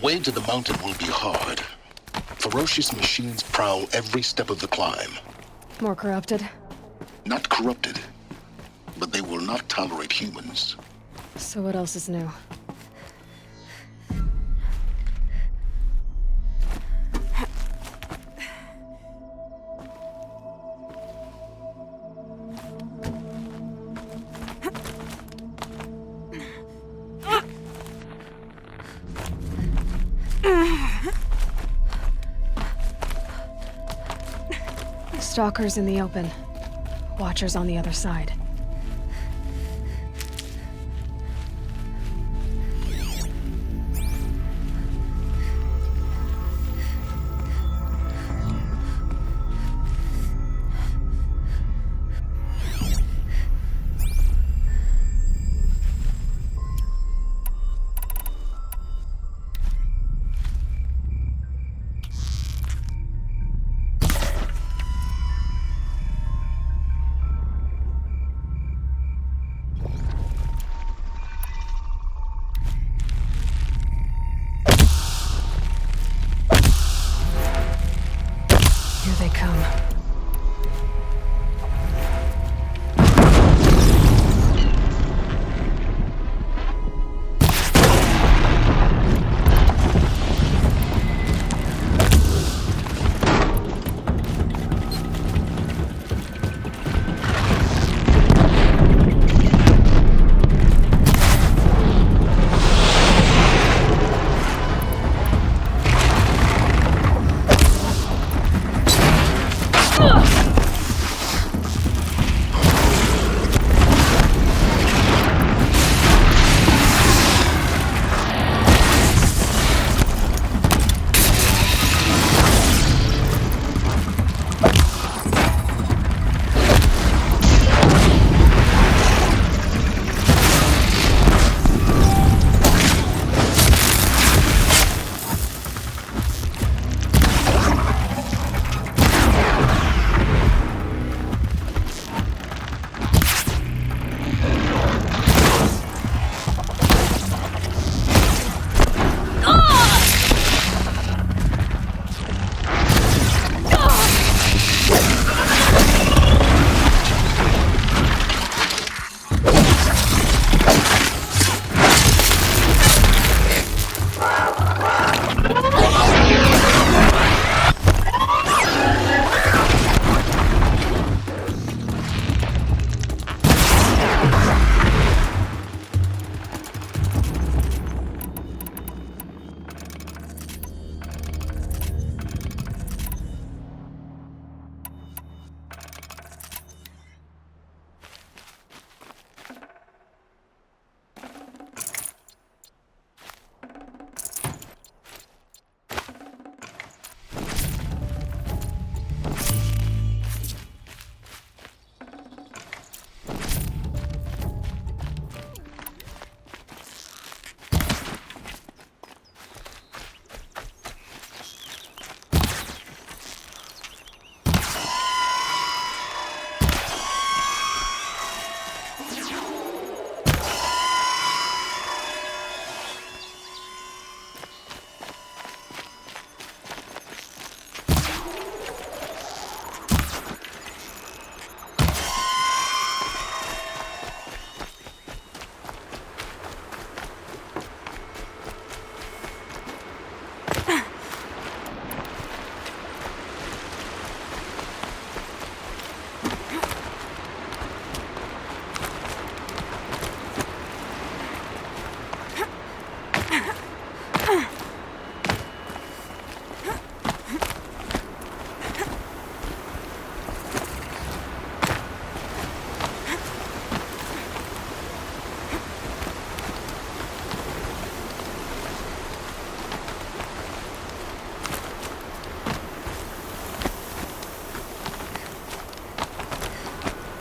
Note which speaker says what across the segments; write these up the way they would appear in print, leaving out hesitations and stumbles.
Speaker 1: way to the mountain will be hard. Ferocious machines prowl every step of the climb.
Speaker 2: More corrupted?
Speaker 1: Not corrupted, but they will not tolerate humans.
Speaker 2: So what else is new? Stalkers in the open. Watchers on the other side. They come.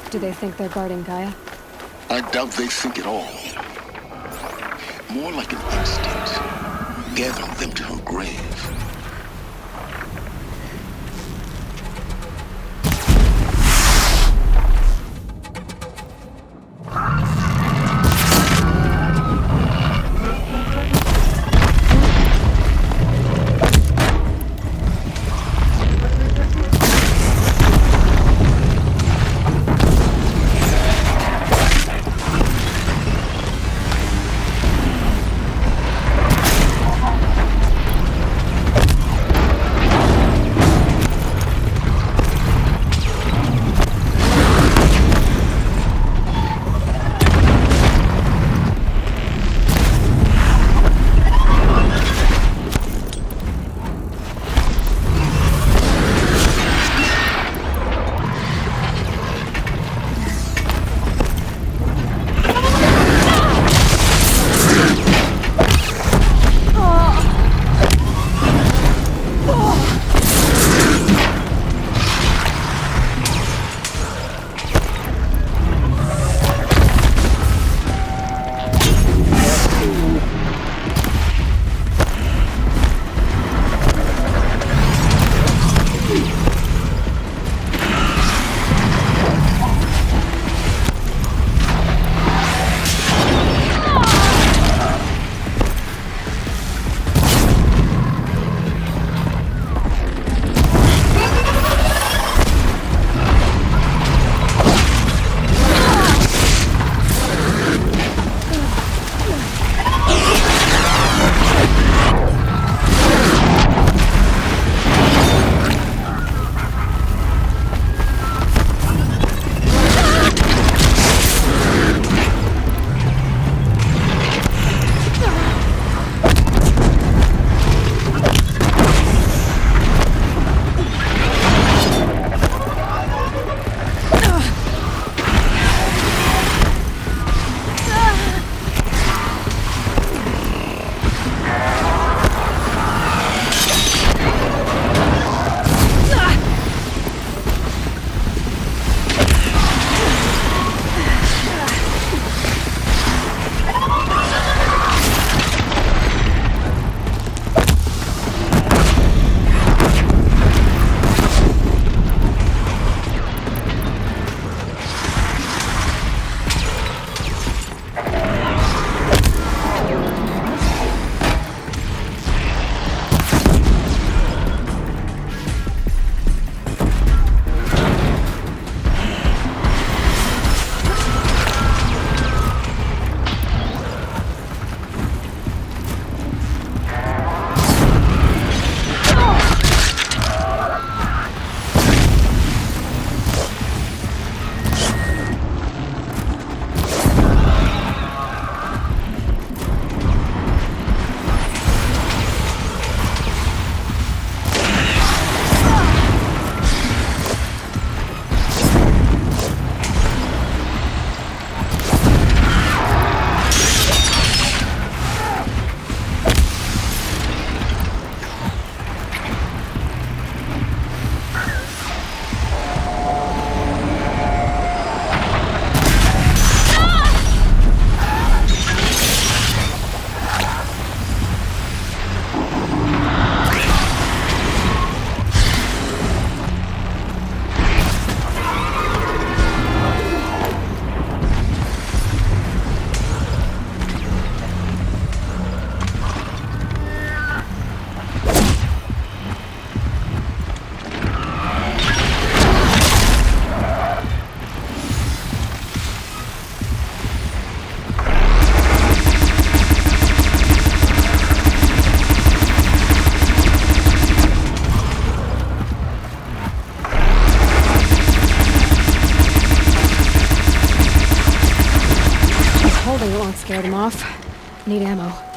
Speaker 2: Do they think they're guarding Gaia?
Speaker 1: I doubt they think at all. More like an instinct, gathering them to her grave.
Speaker 2: won't scare them off. Need ammo.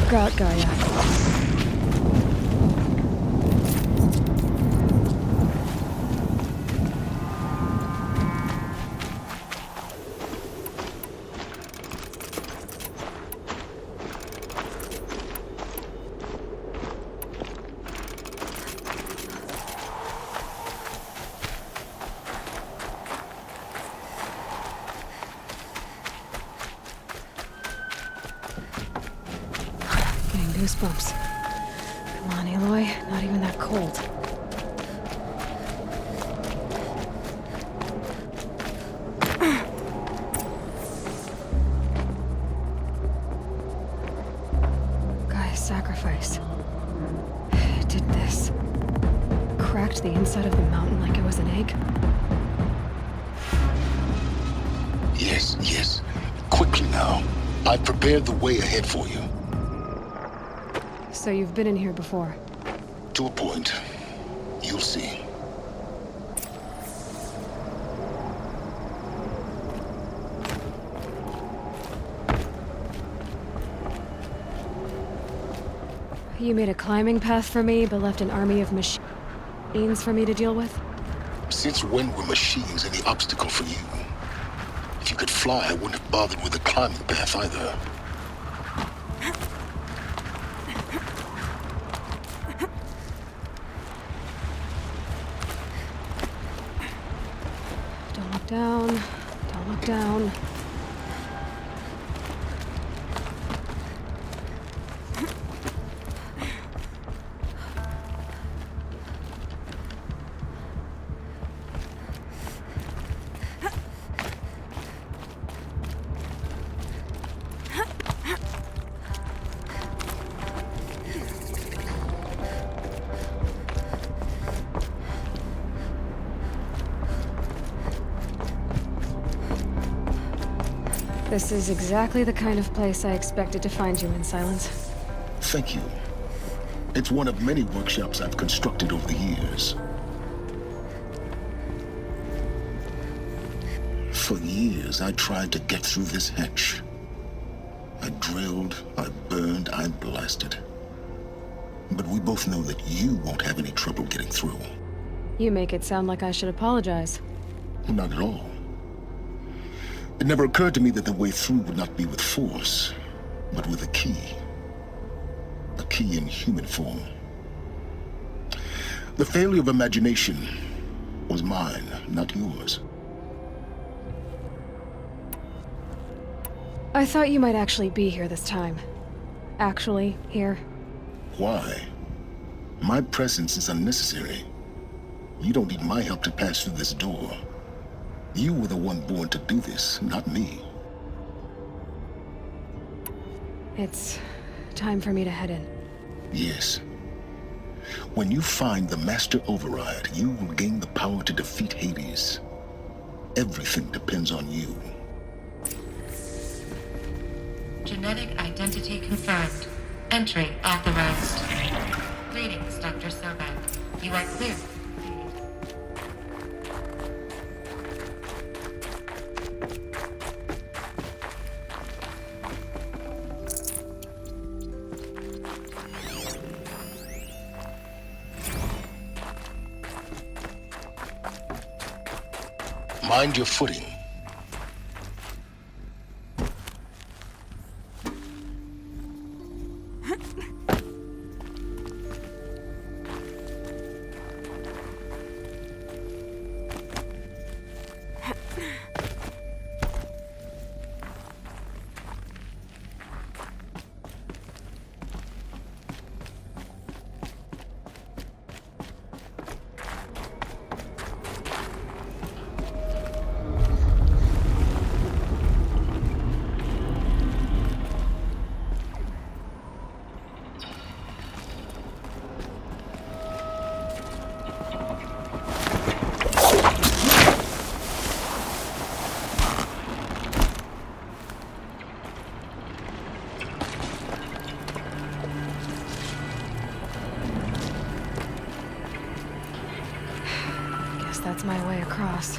Speaker 2: got Gaia. Getting goosebumps. Come on, Aloy. Not even that cold. Gaia's sacrifice. It did this. Cracked the inside of the mountain like it was an egg.
Speaker 1: Yes, yes. Quickly now. I've prepared the way ahead for you.
Speaker 2: So you've been in here before?
Speaker 1: To a point. You'll see.
Speaker 2: You made a climbing path for me, but left an army of machines for me to deal with?
Speaker 1: Since when were machines any obstacle for you? If you could fly, I wouldn't have bothered with a climbing path either.
Speaker 2: Don't look down. Don't look down. This is exactly the kind of place I expected to find you in, Silence.
Speaker 1: Thank you. It's one of many workshops I've constructed over the years. For years, I tried to get through this hatch. I drilled, I burned, I blasted. But we both know that you won't have any trouble getting through.
Speaker 2: You make it sound like I should apologize.
Speaker 1: Not at all. It never occurred to me that the way through would not be with force, but with a key. A key in human form. The failure of imagination was mine, not yours.
Speaker 2: I thought you might actually be here this time. Actually, here.
Speaker 1: Why? My presence is unnecessary. You don't need my help to pass through this door. You were the one born to do this, not me.
Speaker 2: It's time for me to head in.
Speaker 1: Yes. When you find the Master Override, you will gain the power to defeat Hades. Everything depends on you.
Speaker 3: Genetic identity confirmed. Entry authorized. Greetings, Dr. Sobek. You are clear.
Speaker 1: Mind your footing.
Speaker 2: That's my way across.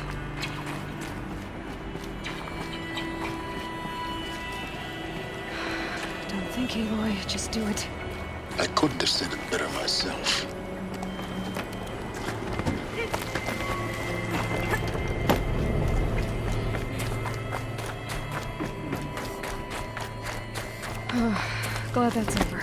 Speaker 2: Don't think, Aloy. Just do it.
Speaker 1: I couldn't have said it better myself.
Speaker 2: Glad that's over.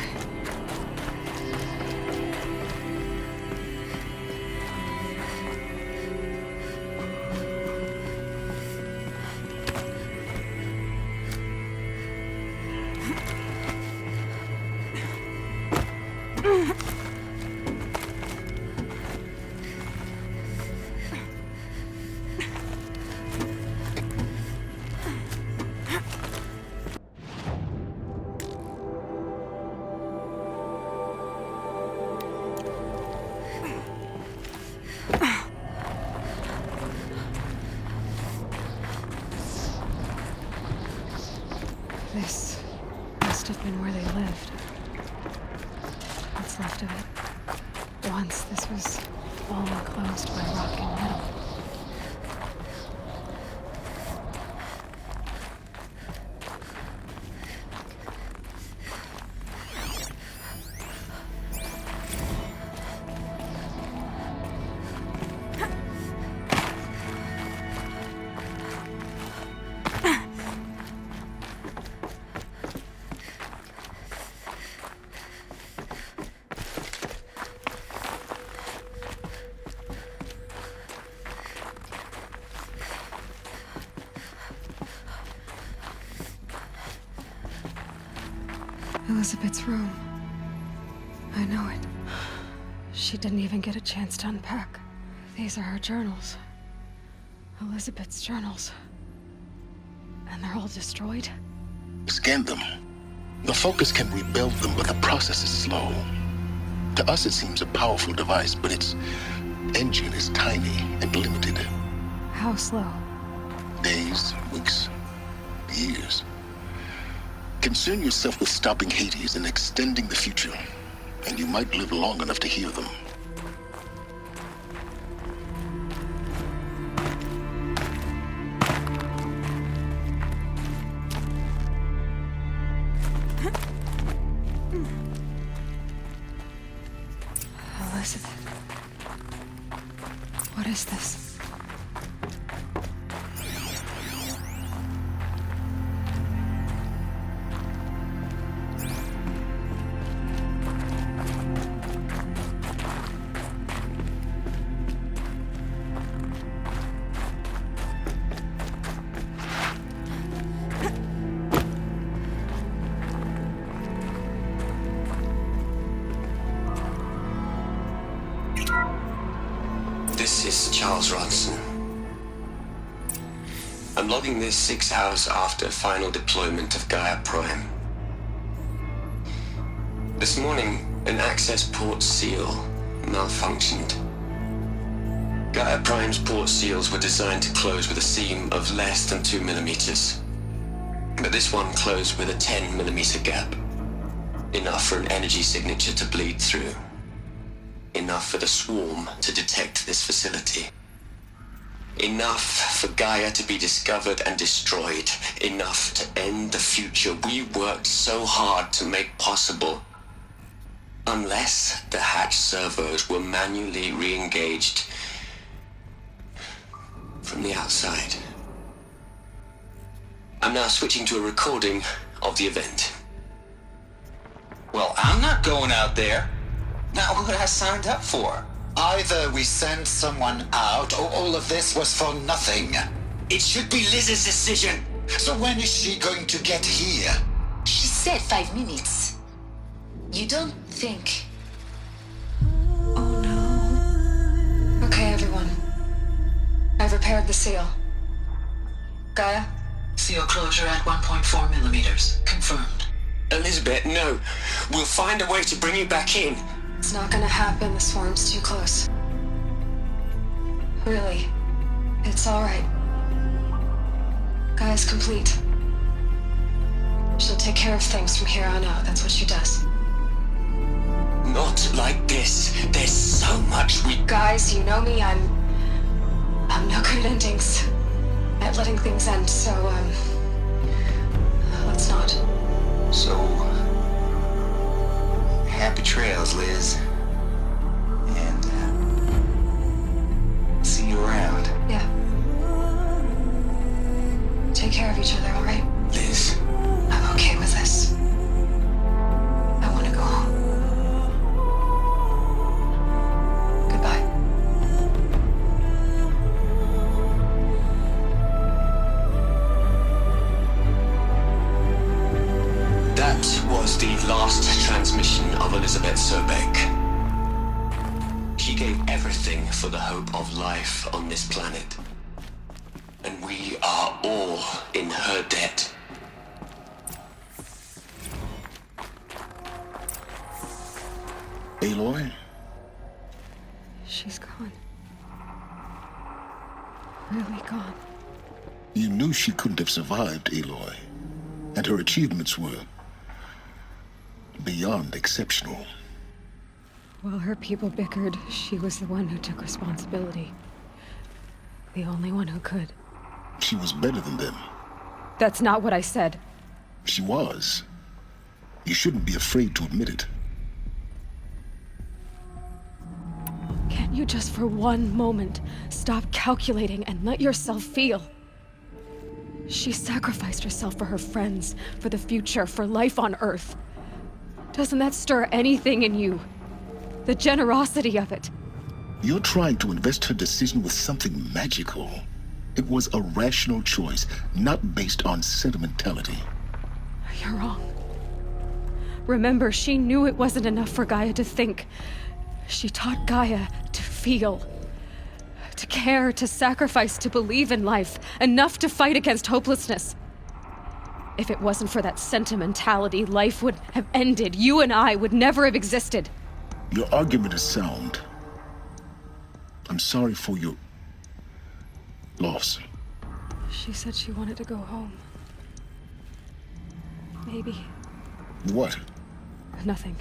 Speaker 2: This must have been where they lived. What's left of it. Once this was all enclosed by rock and metal. Elizabeth's room. I know it. She didn't even get a chance to unpack. These are her journals. Elizabeth's journals. And they're all destroyed?
Speaker 1: Scan them. The Focus can rebuild them, but the process is slow. To us, it seems a powerful device, but its engine is tiny and limited.
Speaker 2: How slow?
Speaker 1: Days, weeks, years. Concern yourself with stopping Hades and extending the future, and you might live long enough to hear them.
Speaker 2: Elizabeth. What is this?
Speaker 4: This is Charles Ronson. I'm logging this 6 hours after final deployment of Gaia Prime. This morning, an access port seal malfunctioned. Gaia Prime's port seals were designed to close with a seam of less than 2 millimeters. But this one closed with a 10 millimeter gap. Enough for an energy signature to bleed through. Enough for the swarm to detect this facility. Enough for Gaia to be discovered and destroyed. Enough to end the future we worked so hard to make possible. Unless the hatch servos were manually re-engaged from the outside. I'm now switching to a recording of the event.
Speaker 5: Well, I'm not going out there. Not what I signed up for.
Speaker 6: Either we send someone out, or all of this was for nothing.
Speaker 5: It should be Liz's decision.
Speaker 6: So when is she going to get here?
Speaker 7: She said 5 minutes. You don't think...
Speaker 2: Oh no. Okay, everyone. I've repaired the seal. Gaia?
Speaker 8: Seal closure at 1.4 millimeters. Confirmed.
Speaker 4: Elizabeth, no. We'll find a way to bring you back in.
Speaker 2: It's not gonna happen. The swarm's too close. Really. It's alright. Gaia's complete. She'll take care of things from here on out. That's what she does.
Speaker 4: Not like this. There's so much we...
Speaker 2: Guys, you know me. I'm no good at endings. At letting things end, so, let's not.
Speaker 4: So, was the last transmission of Elizabeth Sobeck. She gave everything for the hope of life on this planet. And we are all in her debt.
Speaker 1: Aloy?
Speaker 2: She's gone. Really gone.
Speaker 1: You knew she couldn't have survived, Aloy. And her achievements were beyond exceptional.
Speaker 2: While her people bickered, she was the one who took responsibility. The only one who could.
Speaker 1: She was better than them.
Speaker 2: That's not what I said.
Speaker 1: She was. You shouldn't be afraid to admit it.
Speaker 2: Can't you just for one moment stop calculating and let yourself feel? She sacrificed herself for her friends, for the future, for life on Earth. Doesn't that stir anything in you? The generosity of it.
Speaker 1: You're trying to invest her decision with something magical. It was a rational choice, not based on sentimentality.
Speaker 2: You're wrong. Remember, she knew it wasn't enough for Gaia to think. She taught Gaia to feel. To care, to sacrifice, to believe in life. Enough to fight against hopelessness. If it wasn't for that sentimentality, life would have ended. You and I would never have existed.
Speaker 1: Your argument is sound. I'm sorry for your loss.
Speaker 2: She said she wanted to go home. Maybe.
Speaker 1: What?
Speaker 2: Nothing.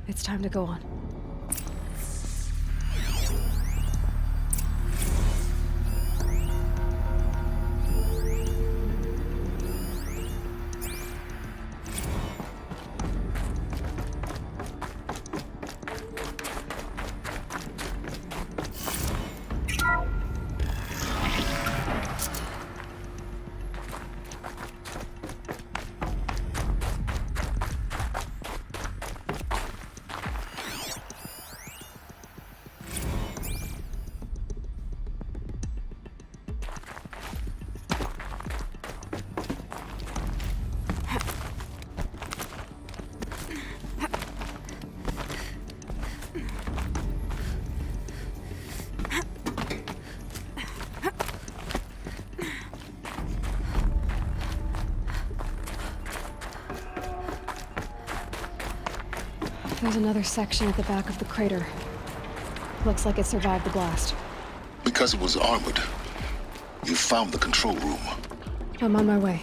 Speaker 2: It's time to go on. There's another section at the back of the crater. Looks like it survived the blast.
Speaker 1: Because it was armored. You found the control room.
Speaker 2: I'm on my way.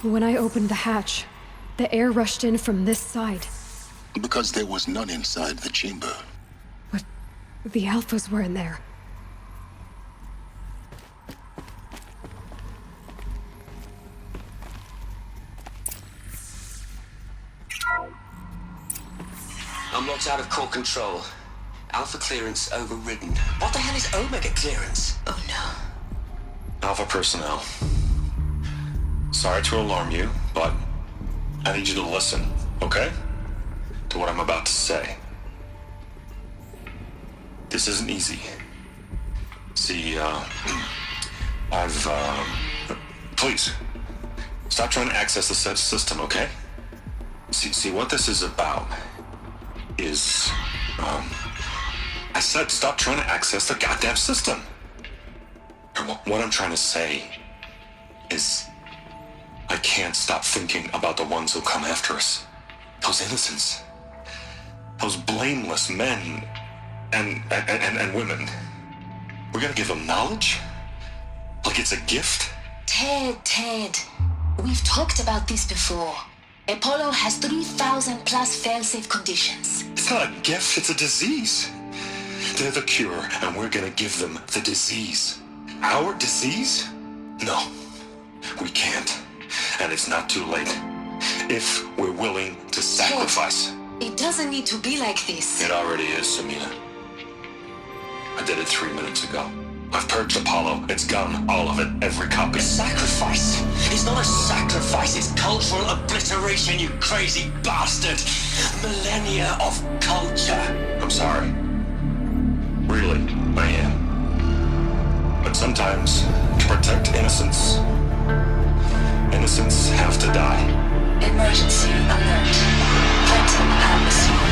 Speaker 2: When I opened the hatch, the air rushed in from this side.
Speaker 1: Because there was none inside the chamber.
Speaker 2: But the Alphas were in there.
Speaker 4: Log's out of core control. Alpha clearance overridden. What the hell is Omega clearance?
Speaker 7: Oh no.
Speaker 9: Alpha personnel. Sorry to alarm you, but I need you to listen, okay? To what I'm about to say. This isn't easy. See, please, stop trying to access the system, okay? See, what this is about is, I said stop trying to access the goddamn system. What I'm trying to say is, I can't stop thinking about the ones who come after us. Those innocents. Those blameless men and women. We're gonna give them knowledge? Like it's a gift?
Speaker 7: Ted. We've talked about this before. Apollo has 3,000 plus fail-safe conditions.
Speaker 9: It's not a gift, it's a disease. They're the cure, and we're gonna give them the disease. Our disease? No, we can't. And it's not too late. If we're willing to sacrifice.
Speaker 7: It doesn't need to be like this.
Speaker 9: It already is, Samina. I did it 3 minutes ago. I've purged Apollo. It's gone. All of it. Every copy.
Speaker 4: Sacrifice? It's not a sacrifice, it's cultural obliteration, you crazy bastard! Millennia of culture!
Speaker 9: I'm sorry. Really, I am. But sometimes, to protect innocence, innocents have to die.
Speaker 7: Emergency alert. Threaten atmosphere.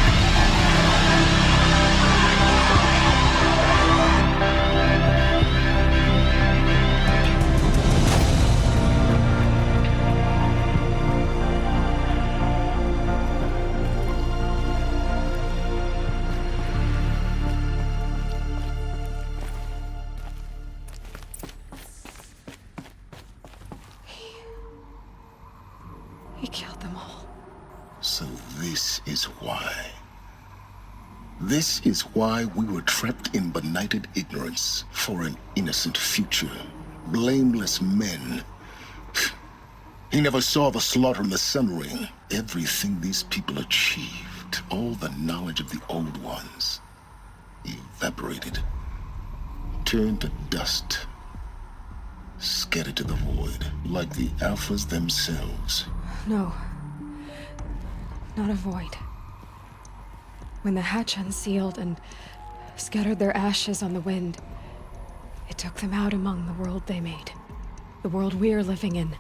Speaker 2: He killed them all.
Speaker 1: So this is why. This is why we were trapped in benighted ignorance for an innocent future. Blameless men. He never saw the slaughter in the Sun Ring. Everything these people achieved, all the knowledge of the old ones, evaporated, turned to dust, scattered to the void, like the Alphas themselves.
Speaker 2: No. Not a void. When the hatch unsealed and scattered their ashes on the wind, it took them out among the world they made. The world we're living in.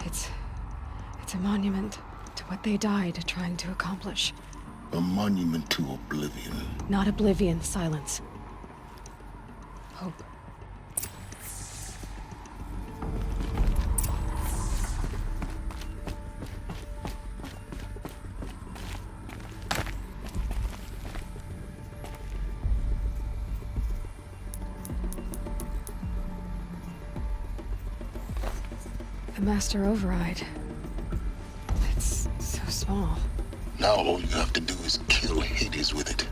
Speaker 2: It's a monument to what they died trying to accomplish.
Speaker 1: A monument to oblivion.
Speaker 2: Not oblivion, silence. Hope. The Master Override. It's so small.
Speaker 1: Now all you have to do is kill Hades with it.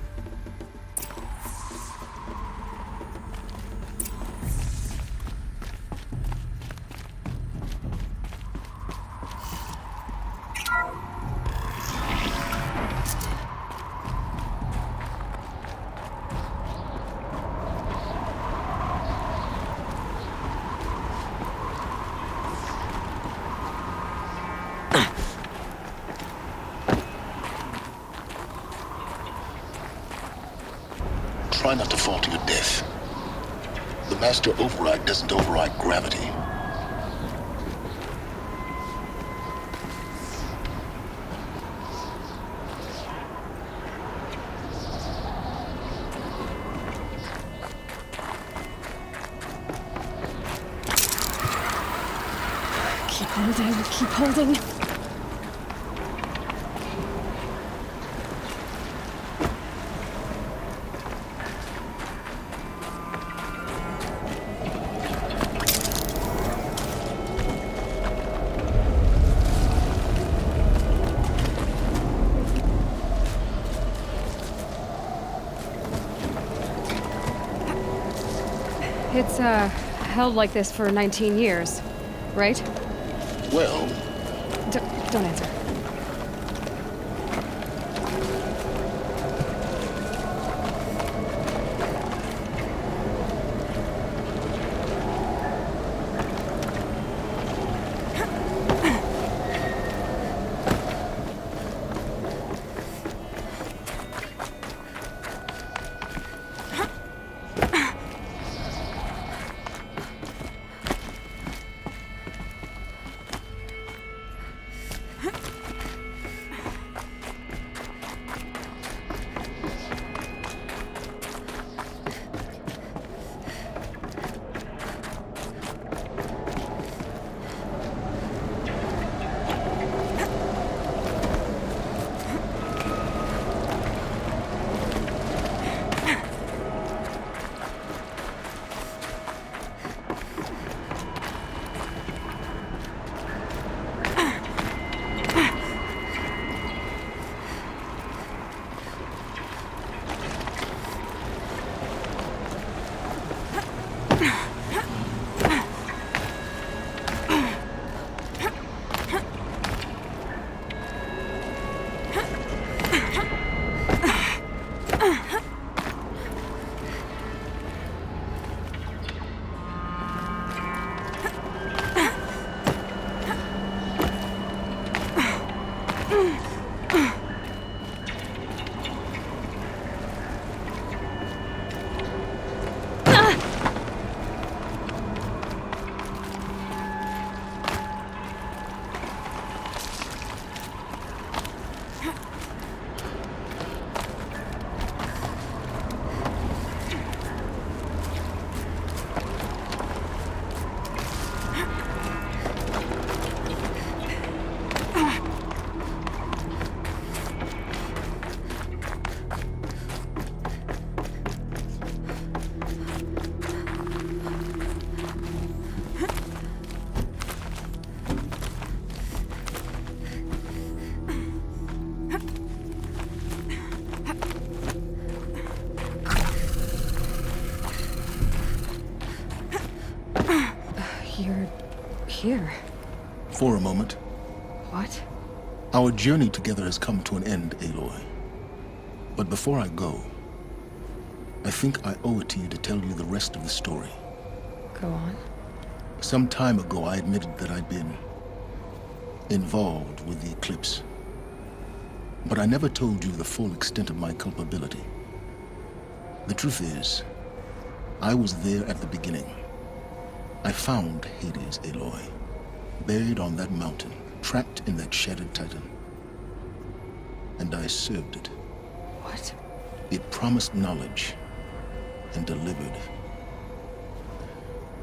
Speaker 1: Try not to fall to your death. The Master Override doesn't override gravity.
Speaker 2: Keep holding, keep holding. It's, held like this for 19 years, right?
Speaker 1: Well,
Speaker 2: Don't answer. You're here.
Speaker 1: For a moment.
Speaker 2: What?
Speaker 1: Our journey together has come to an end, Aloy. But before I go, I think I owe it to you to tell you the rest of the story.
Speaker 2: Go on.
Speaker 1: Some time ago, I admitted that I'd been involved with the eclipse. But I never told you the full extent of my culpability. The truth is, I was there at the beginning. I found Hades, Aloy, buried on that mountain, trapped in that shattered titan. And I served it.
Speaker 2: What?
Speaker 1: It promised knowledge and delivered.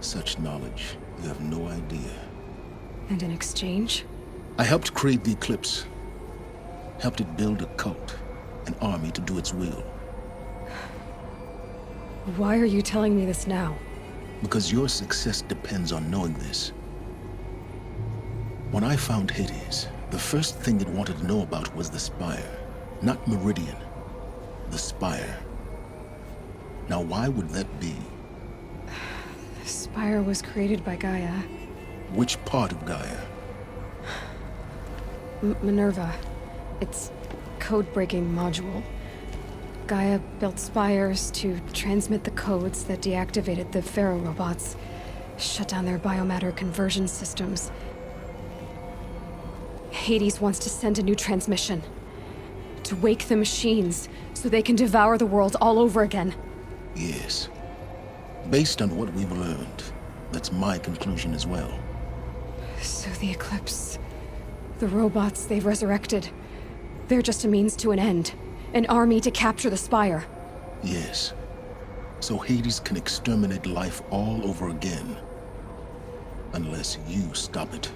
Speaker 1: Such knowledge, you have no idea.
Speaker 2: And in exchange?
Speaker 1: I helped create the eclipse. Helped it build a cult, an army to do its will.
Speaker 2: Why are you telling me this now?
Speaker 1: Because your success depends on knowing this. When I found Hades, the first thing it wanted to know about was the Spire. Not Meridian. The Spire. Now why would that be?
Speaker 2: The Spire was created by Gaia.
Speaker 1: Which part of Gaia?
Speaker 2: Minerva. Its code-breaking module. Gaia built spires to transmit the codes that deactivated the Pharaoh robots, shut down their biomatter conversion systems. Hades wants to send a new transmission. To wake the machines, so they can devour the world all over again.
Speaker 1: Yes. Based on what we've learned, that's my conclusion as well.
Speaker 2: So the Eclipse, the robots they've resurrected, they're just a means to an end. An army to capture the Spire.
Speaker 1: Yes. So Hades can exterminate life all over again. Unless you stop it.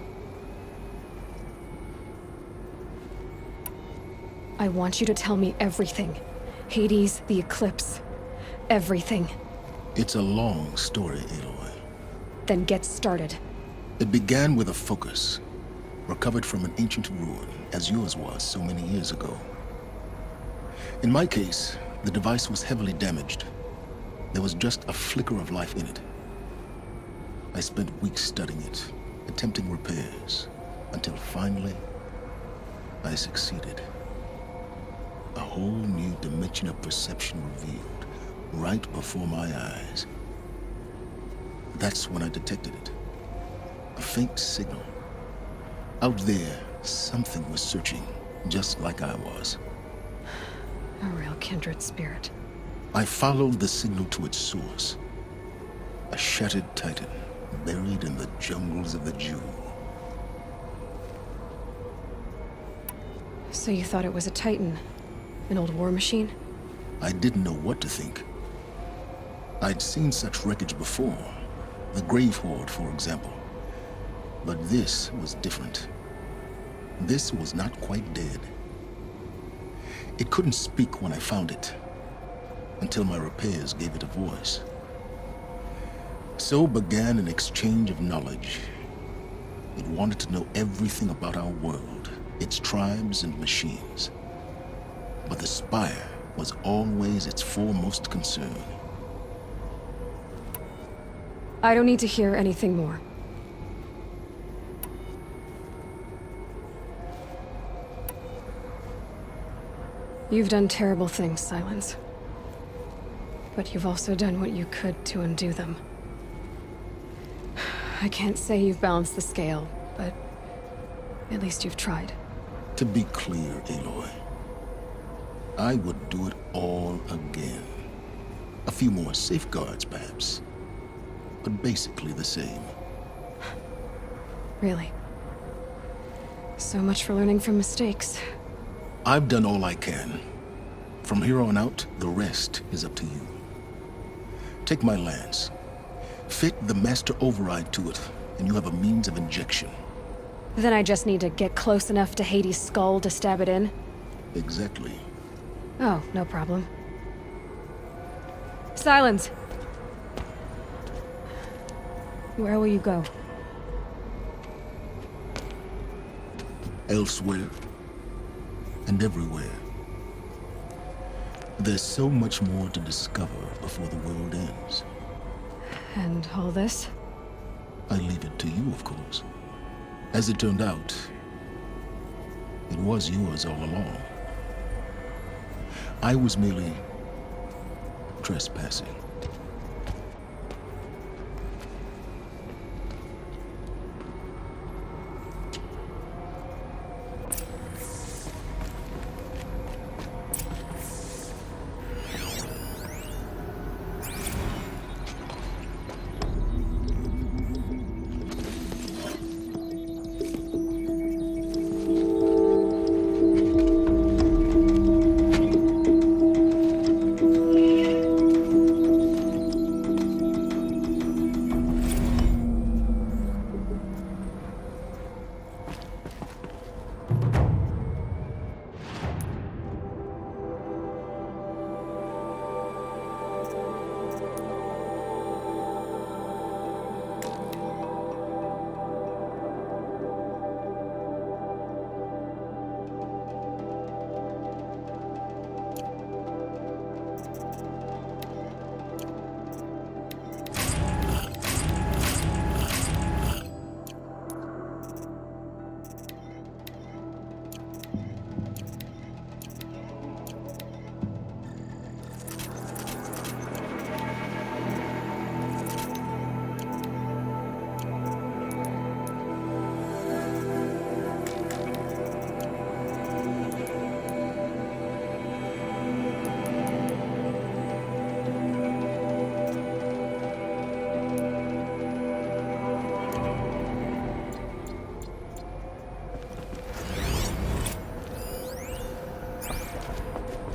Speaker 2: I want you to tell me everything. Hades, the Eclipse. Everything.
Speaker 1: It's a long story, Aloy.
Speaker 2: Then get started.
Speaker 1: It began with a focus. Recovered from an ancient ruin, as yours was so many years ago. In my case, the device was heavily damaged. There was just a flicker of life in it. I spent weeks studying it, attempting repairs, until finally, I succeeded. A whole new dimension of perception revealed, right before my eyes. That's when I detected it. A faint signal. Out there, something was searching, just like I was.
Speaker 2: A real kindred spirit.
Speaker 1: I followed the signal to its source. A shattered titan, buried in the jungles of the Jewel.
Speaker 2: So you thought it was a titan? An old war machine?
Speaker 1: I didn't know what to think. I'd seen such wreckage before. The Grave Horde, for example. But this was different. This was not quite dead. It couldn't speak when I found it, until my repairs gave it a voice. So began an exchange of knowledge. It wanted to know everything about our world, its tribes and machines. But the Spire was always its foremost concern.
Speaker 2: I don't need to hear anything more. You've done terrible things, Silence. But you've also done what you could to undo them. I can't say you've balanced the scale, but at least you've tried.
Speaker 1: To be clear, Aloy, I would do it all again. A few more safeguards, perhaps, but basically the same.
Speaker 2: Really? So much for learning from mistakes.
Speaker 1: I've done all I can. From here on out, the rest is up to you. Take my lance. Fit the master override to it, and you have a means of injection.
Speaker 2: Then I just need to get close enough to Hades' skull to stab it in?
Speaker 1: Exactly.
Speaker 2: Oh, no problem. Silence! Where will you go?
Speaker 1: Elsewhere. And everywhere. There's so much more to discover before the world ends.
Speaker 2: And all this?
Speaker 1: I leave it to you, of course. As it turned out, it was yours all along. I was merely trespassing.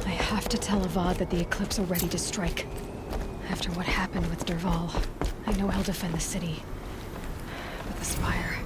Speaker 2: I have to tell Avad that the Eclipse are ready to strike. After what happened with Derval, I know he'll defend the city. But the Spire...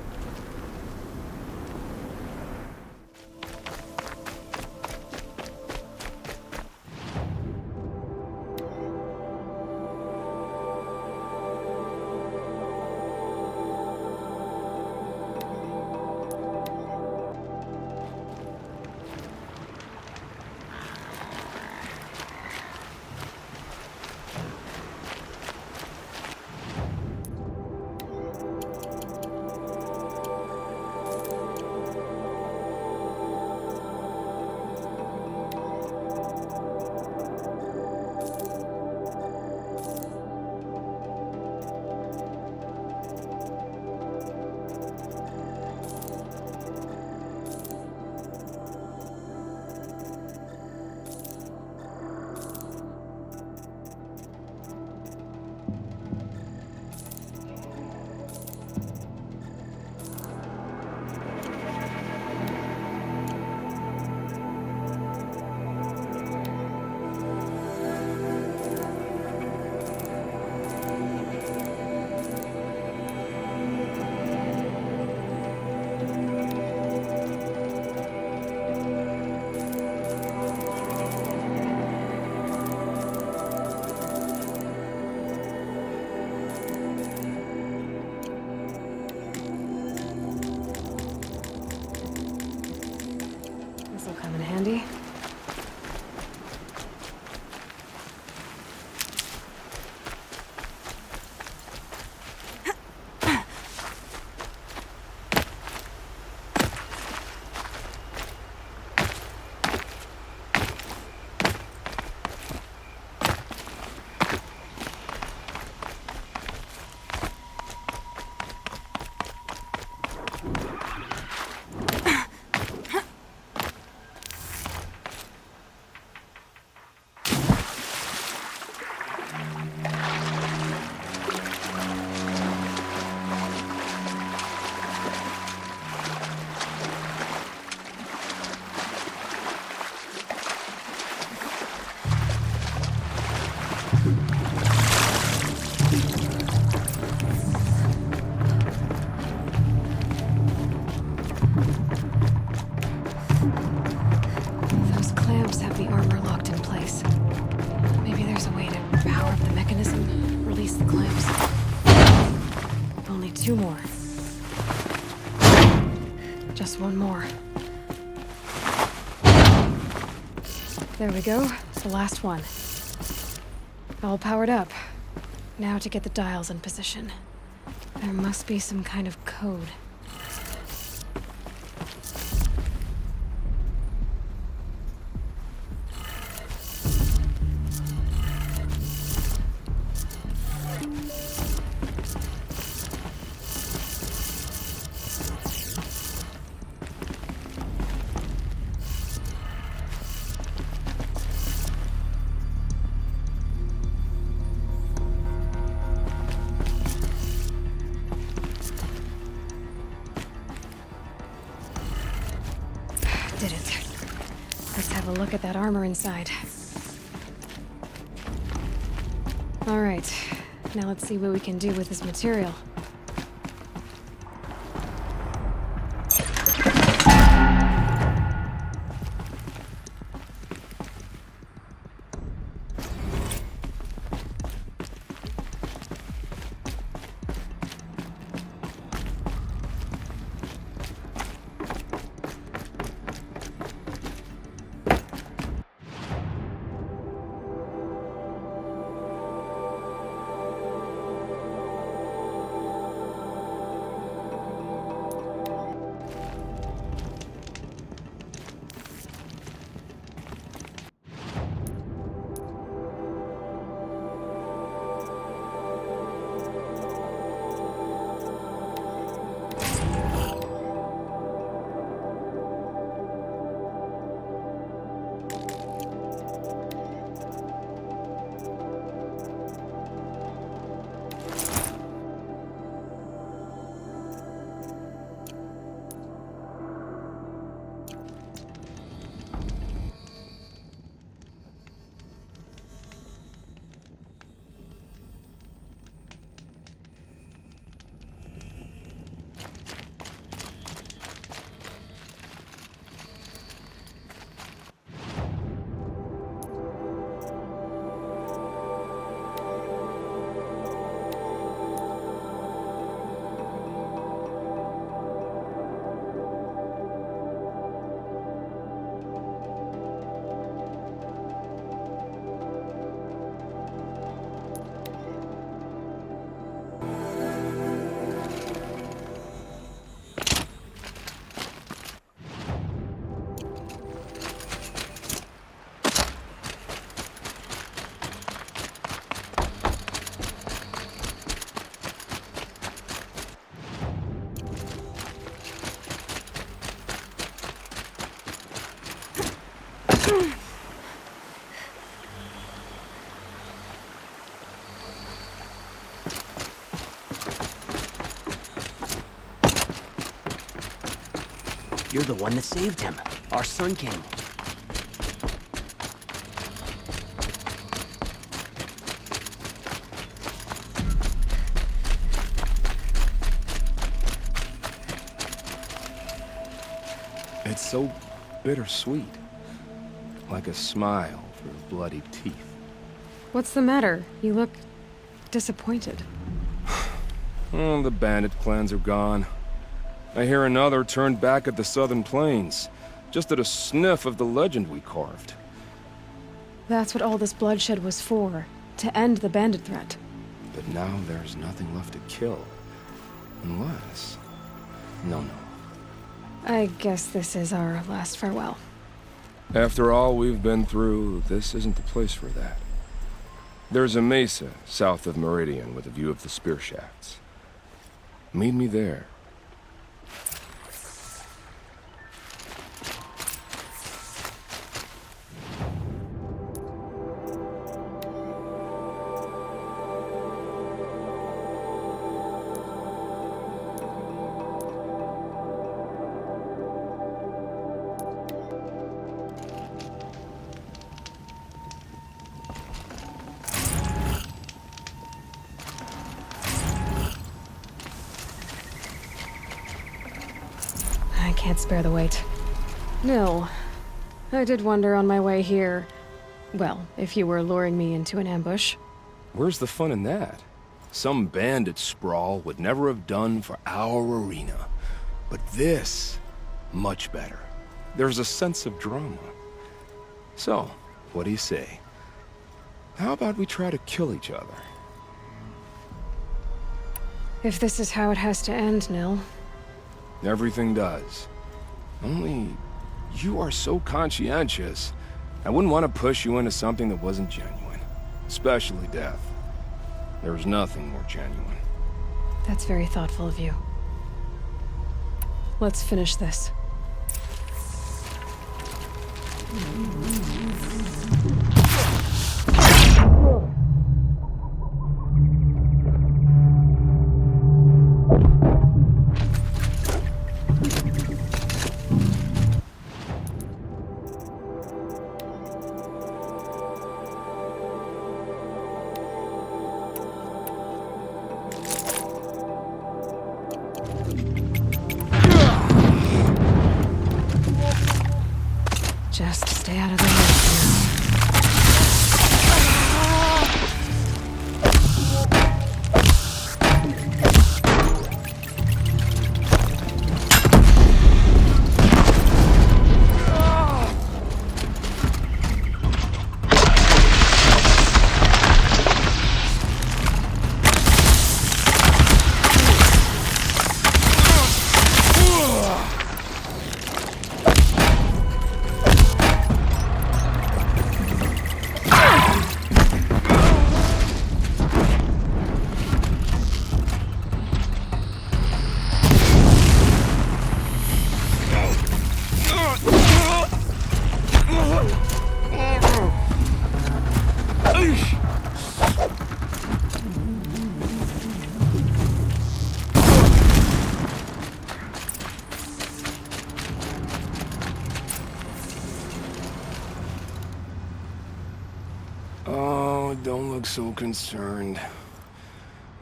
Speaker 2: This'll come in handy. Those clamps have the armor locked in place. Maybe there's a way to power up the mechanism, release the clamps. Only two more. Just one more. There we go. It's the last one. All powered up. Now to get the dials in position. There must be some kind of code. Did it. Let's have a look at that armor inside. All right, now let's see what we can do with this material.
Speaker 10: You're the one that saved him. Our son came.
Speaker 11: It's so bittersweet. Like a smile for bloody teeth.
Speaker 2: What's the matter? You look disappointed.
Speaker 11: Oh, the bandit clans are gone. I hear another turned back at the southern plains, just at a sniff of the legend we carved.
Speaker 2: That's what all this bloodshed was for, to end the bandit threat.
Speaker 11: But now there's nothing left to kill. Unless... No.
Speaker 2: I guess this is our last farewell.
Speaker 11: After all we've been through, this isn't the place for that. There's a mesa south of Meridian with a view of the spear shafts. Meet me there.
Speaker 2: I can't spare the weight. No. I did wonder on my way here. Well, if you were luring me into an ambush.
Speaker 11: Where's the fun in that? Some bandit sprawl would never have done for our arena. But this, much better. There's a sense of drama. So, what do you say? How about we try to kill each other?
Speaker 2: If this is how it has to end, Nil.
Speaker 11: Everything does. Only, you are so conscientious. I wouldn't want to push you into something that wasn't genuine. Especially death. There's nothing more genuine.
Speaker 2: That's very thoughtful of you. Let's finish this. Just stay out of the way.
Speaker 11: Oh, don't look so concerned.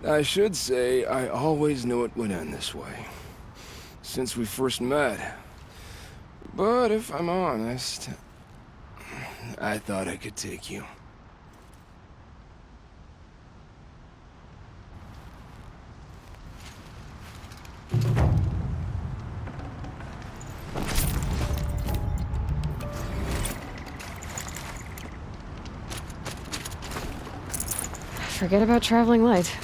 Speaker 11: I should say, I always knew it would end this way. Since we first met. But if I'm honest, I thought I could take you.
Speaker 2: Forget about traveling light.